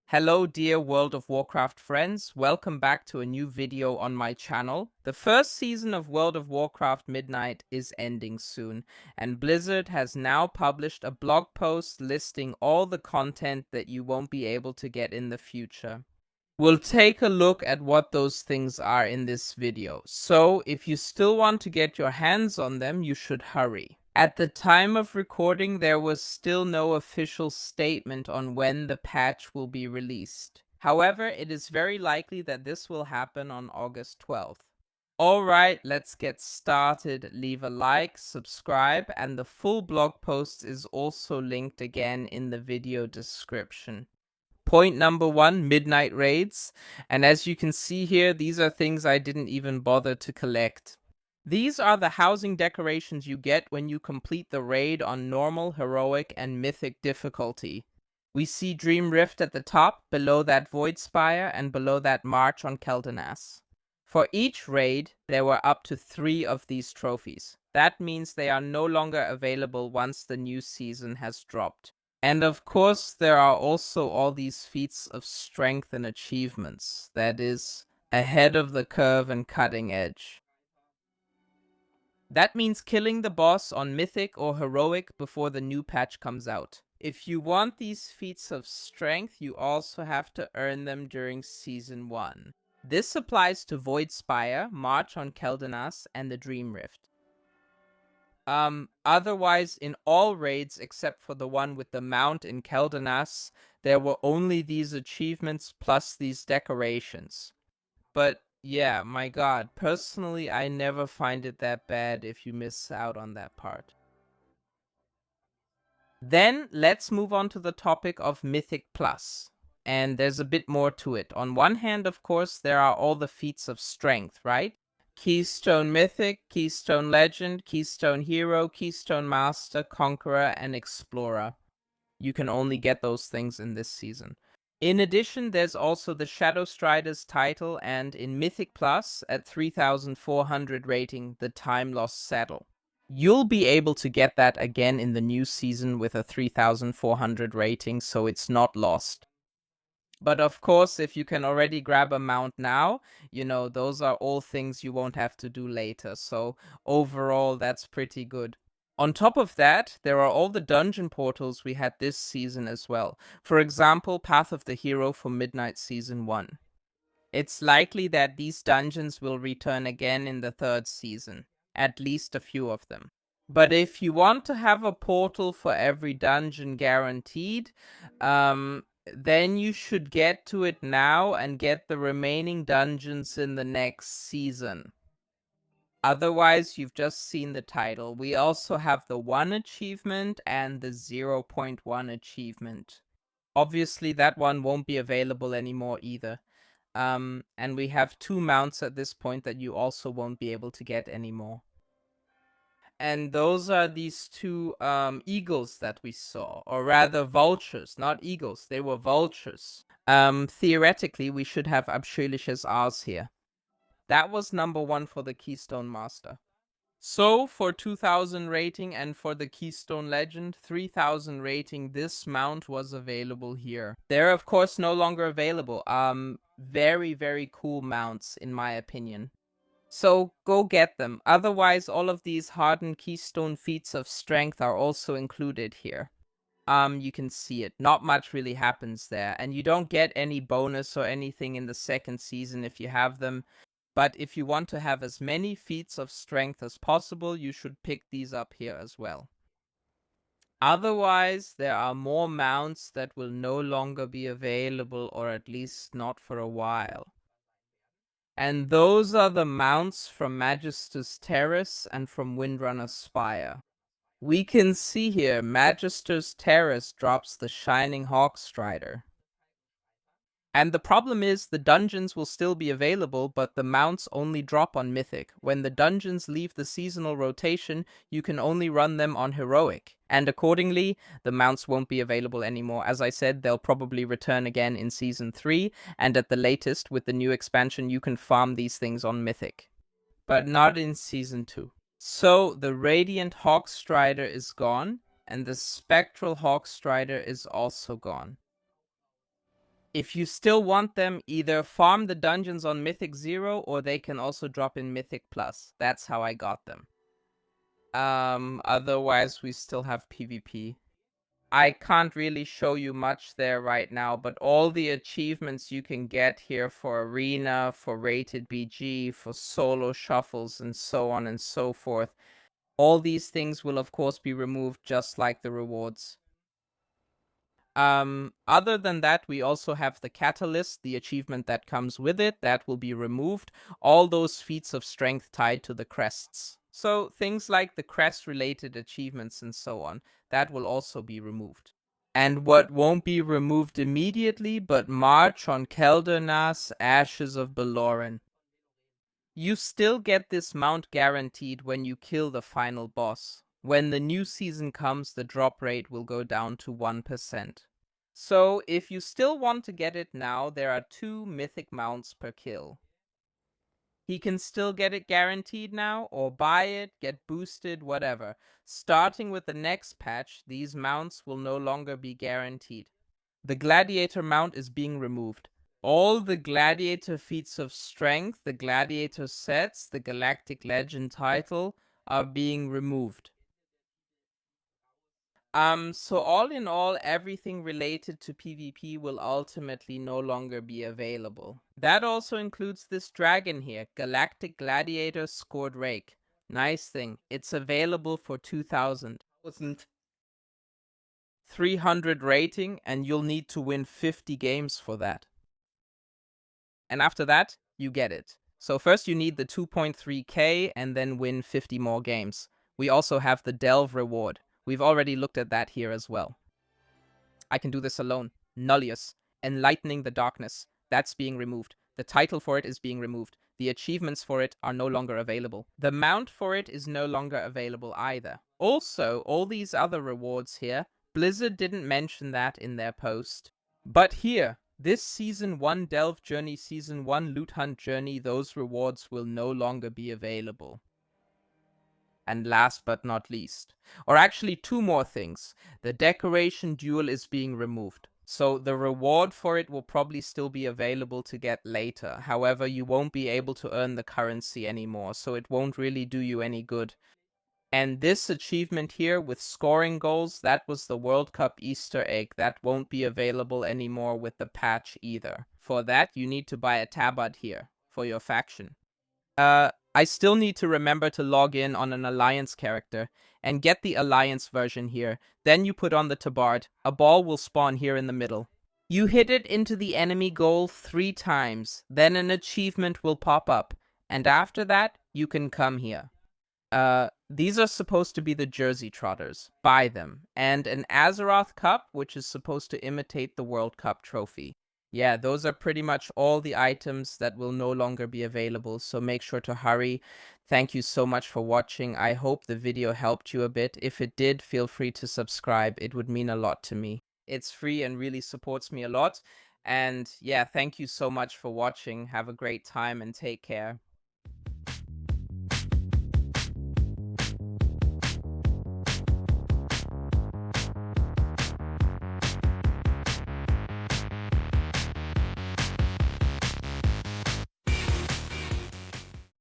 Hello dear World of Warcraft friends, welcome back to a new video on my channel. The first season of World of Warcraft Midnight is ending soon, and Blizzard has now published a blog post listing all the content that you won't be able to get in the future. We'll take a look at what those things are in this video, so if you still want to get your hands on them, you should hurry. At the time of recording, there was still no official statement on when the patch will be released. However, it is very likely that this will happen on August 12th. Alright, let's get started. Leave a like, subscribe, and the full blog post is also linked again in the video description. Point number 1, Midnight Raids. And as you can see here, these are things I didn't even bother to collect. These are the housing decorations you get when you complete the raid on normal, heroic, and mythic difficulty. We see Dream Rift at the top, below that Void Spire, and below that March on Keldanas. For each raid, there were up to 3 of these trophies. That means they are no longer available once the new season has dropped. And of course, there are also all these feats of strength and achievements, that is, ahead of the curve and cutting edge. That means killing the boss on Mythic or Heroic before the new patch comes out. If you want these feats of strength, you also have to earn them during Season 1. This applies to Void Spire, March on Keldanas, and the Dream Rift. Otherwise, in all raids except for the one with the mount in Keldanas, there were only these achievements plus these decorations. But yeah, my god, personally I never find it that bad if you miss out on that part. Then let's move on to the topic of Mythic Plus. And there's a bit more to it. On one hand, of course, there are all the feats of strength, right? Keystone Mythic, Keystone Legend, Keystone Hero, Keystone Master, Conqueror, and Explorer. You can only get those things in this season. In addition, there's also the Shadow Strider's title, and in Mythic Plus, at 3,400 rating, the Time Lost Saddle. You'll be able to get that again in the new season with a 3,400 rating, so it's not lost. But of course, if you can already grab a mount now, those are all things you won't have to do later, so overall, that's pretty good. On top of that, there are all the dungeon portals we had this season as well. For example, Path of the Hero for Midnight Season 1. It's likely that these dungeons will return again in the third season, at least a few of them. But if you want to have a portal for every dungeon guaranteed, then you should get to it now and get the remaining dungeons in the next season. Otherwise, you've just seen the title. We also have the 1 achievement and the 0.1 achievement. Obviously, that one won't be available anymore either. And we have 2 mounts at this point that you also won't be able to get anymore. And those are these 2 eagles that we saw, or rather vultures, not eagles, they were vultures. Theoretically, we should have Abschöliches Aas here. That was number 1 for the Keystone Master. So, for 2,000 rating and for the Keystone Legend, 3,000 rating, this mount was available here. They're of course no longer available. Very, very cool mounts in my opinion. So, go get them. Otherwise, all of these hardened Keystone feats of strength are also included here. You can see it. Not much really happens there. And you don't get any bonus or anything in the second season if you have them. But if you want to have as many feats of strength as possible, you should pick these up here as well. Otherwise, there are more mounts that will no longer be available, or at least not for a while. And those are the mounts from Magister's Terrace and from Windrunner's Spire. We can see here, Magister's Terrace drops the Shining Hawk Strider. And the problem is, the dungeons will still be available, but the mounts only drop on Mythic. When the dungeons leave the seasonal rotation, you can only run them on Heroic. And accordingly, the mounts won't be available anymore. As I said, they'll probably return again in Season 3, and at the latest, with the new expansion, you can farm these things on Mythic. But not in Season 2. So, the Radiant Hawk Strider is gone, and the Spectral Hawk Strider is also gone. If you still want them, either farm the dungeons on Mythic 0 or they can also drop in Mythic Plus. That's how I got them. Otherwise we still have PvP. I can't really show you much there right now, but all the achievements you can get here for Arena, for Rated BG, for solo shuffles, and so on and so forth, all these things will of course be removed just like the rewards. Other than that, we also have the Catalyst, the achievement that comes with it, that will be removed. All those feats of strength tied to the crests. So things like the crest-related achievements and so on, that will also be removed. And what won't be removed immediately, but March on Keldurnas, Ashes of Beloran. You still get this mount guaranteed when you kill the final boss. When the new season comes, the drop rate will go down to 1%. So, if you still want to get it now, there are 2 mythic mounts per kill. He can still get it guaranteed now, or buy it, get boosted, whatever. Starting with the next patch, these mounts will no longer be guaranteed. The Gladiator mount is being removed. All the Gladiator feats of strength, the Gladiator sets, the Galactic Legend title are being removed. So all in all, everything related to PvP will ultimately no longer be available. That also includes this dragon here, Galactic Gladiator Scored Rake. Nice thing. It's available for 2,300 rating, and you'll need to win 50 games for that. And after that, you get it. So first you need the 2.3k and then win 50 more games. We also have the Delve reward. We've already looked at that here as well. I can do this alone. Nullius. Enlightening the Darkness. That's being removed. The title for it is being removed. The achievements for it are no longer available. The mount for it is no longer available either. Also, all these other rewards here, Blizzard didn't mention that in their post. But here, this Season 1 Delve Journey, Season 1 Loot Hunt Journey, those rewards will no longer be available. And last but not least, or actually 2 more things. The Decoration Duel is being removed. So the reward for it will probably still be available to get later. However, you won't be able to earn the currency anymore, so it won't really do you any good. And this achievement here with scoring goals, that was the World Cup Easter egg. That won't be available anymore with the patch either. For that, you need to buy a tabard here for your faction. I still need to remember to log in on an Alliance character and get the Alliance version here. Then you put on the tabard. A ball will spawn here in the middle. You hit it into the enemy goal 3 times. Then an achievement will pop up. And after that, you can come here. These are supposed to be the Jersey Trotters. Buy them. And an Azeroth Cup, which is supposed to imitate the World Cup trophy. Yeah, those are pretty much all the items that will no longer be available, so make sure to hurry. Thank you so much for watching. I hope the video helped you a bit. If it did, feel free to subscribe. It would mean a lot to me. It's free and really supports me a lot. And yeah, thank you so much for watching. Have a great time and take care.